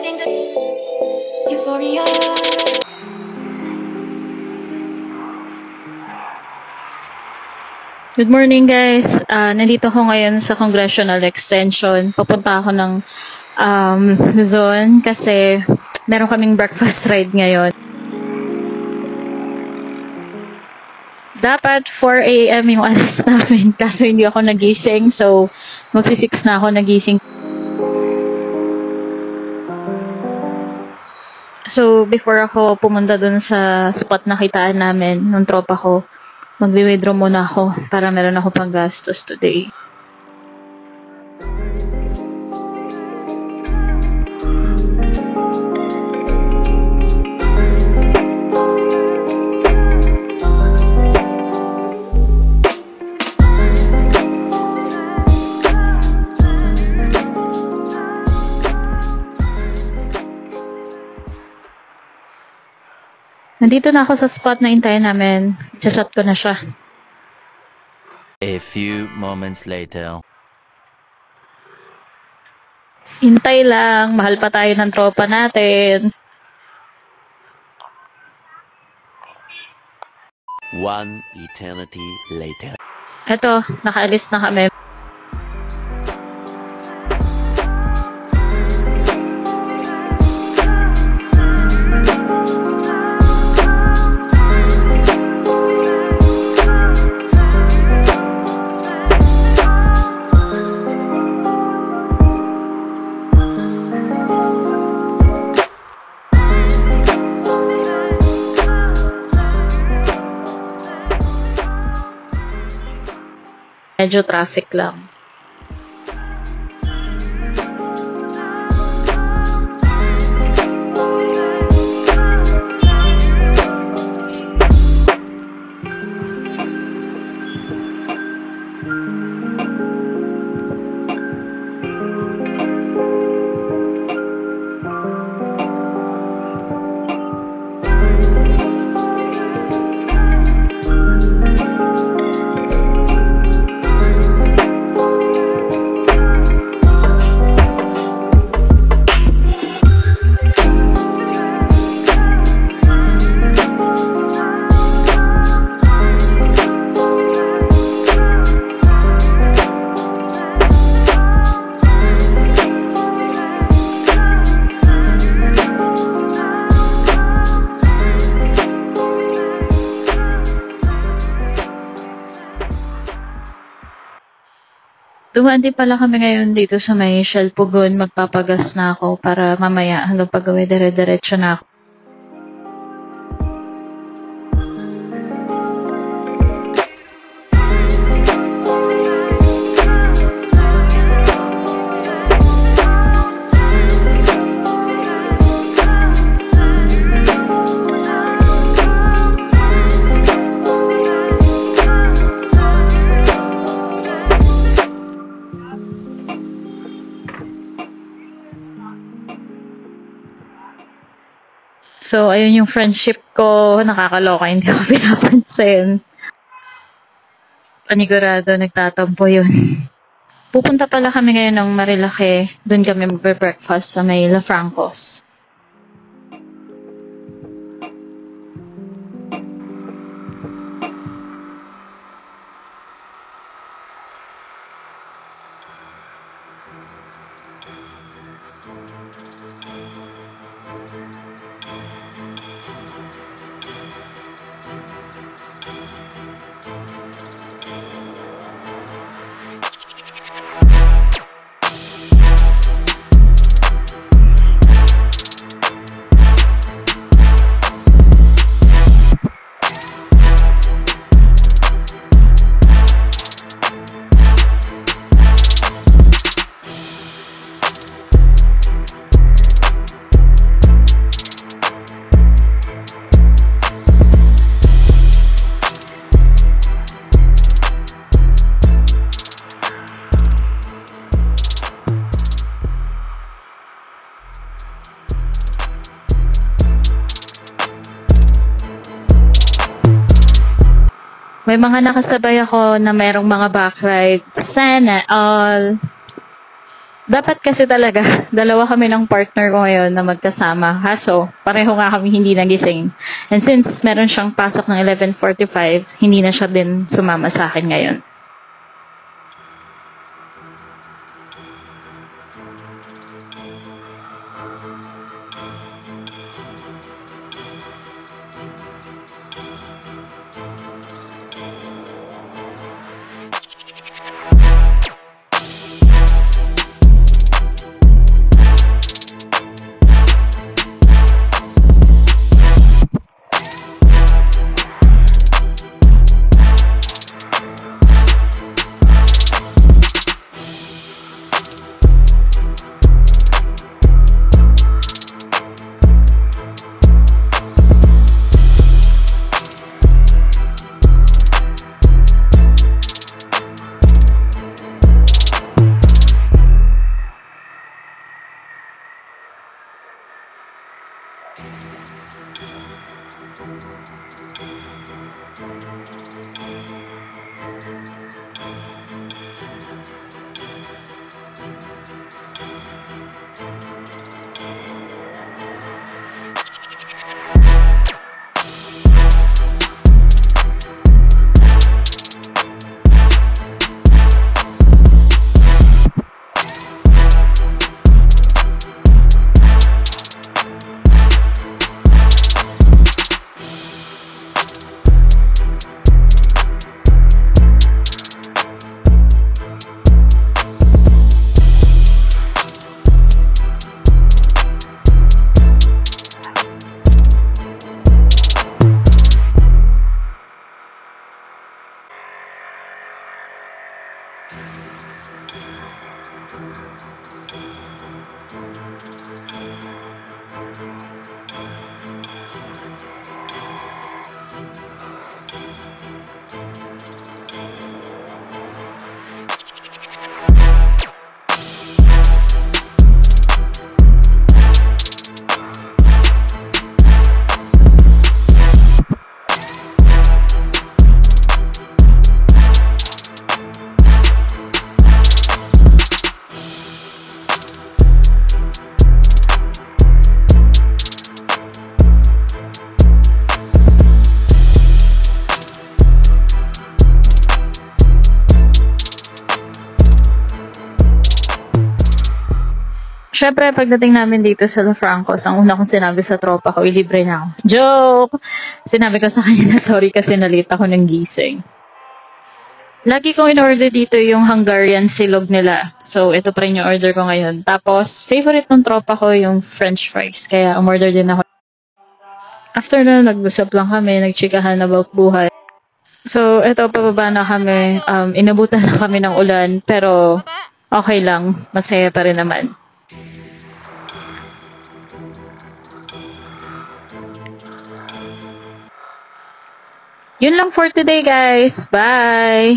living the euphoria. Good morning guys. Nandito ako ngayon sa Congressional Extension. Papunta ako ng Luzon kasi meron kaming breakfast ride ngayon. Dapat 4 AM yung alis namin kaso hindi ako nagising. So magsi-6 na ako nagising. So before ako pumunta dun sa spot na kitaan namin ng tropa ko, magwi-withdraw muna ako para meron ako pang gastos today. Nandito na ako sa spot na intayin namin. Chat ko na siya. A few moments later. Hintay lang. Mahal pa tayo ng tropa natin. One eternity later. Eto, nakaalis na kami. Medyo traffic lang. Dumandi pala kami ngayon dito sa may Shell Pugon. Magpapagas na ako para mamaya hanggang pag-uwi dire-diretso na ako. So, ayun yung friendship ko. Nakakaloka, hindi ako pinapansin. Panigurado, nagtatampo yun. Pupunta pala kami ngayon ng Marilake. Doon kami magbe-breakfast sa may La Francos. May mga nakasabay ako na mayroong mga backride. Sana all. Dapat kasi talaga, dalawa kami ng partner ko ngayon na magkasama. Kaso, pareho nga kami hindi nagising. And since meron siyang pasok ng 11:45, hindi na siya din sumama sa akin ngayon. Syempre, pagdating namin dito sa La Francos, ang una kong sinabi sa tropa ko, ilibre na ako. Joke! Sinabi ko sa kanya na sorry kasi nalita ako ng gising. Lagi kong in-order dito yung Hungarian silog nila. So, ito pa rin yung order ko ngayon. Tapos, favorite ng tropa ko yung French fries. Kaya, umorder din ako. After na, nag-usap lang kami, nagchikahan about buhay. So, ito, pababa na kami. Inabutan na kami ng ulan. Pero, okay lang. Masaya pa rin naman. Yun lang for today, guys. Bye!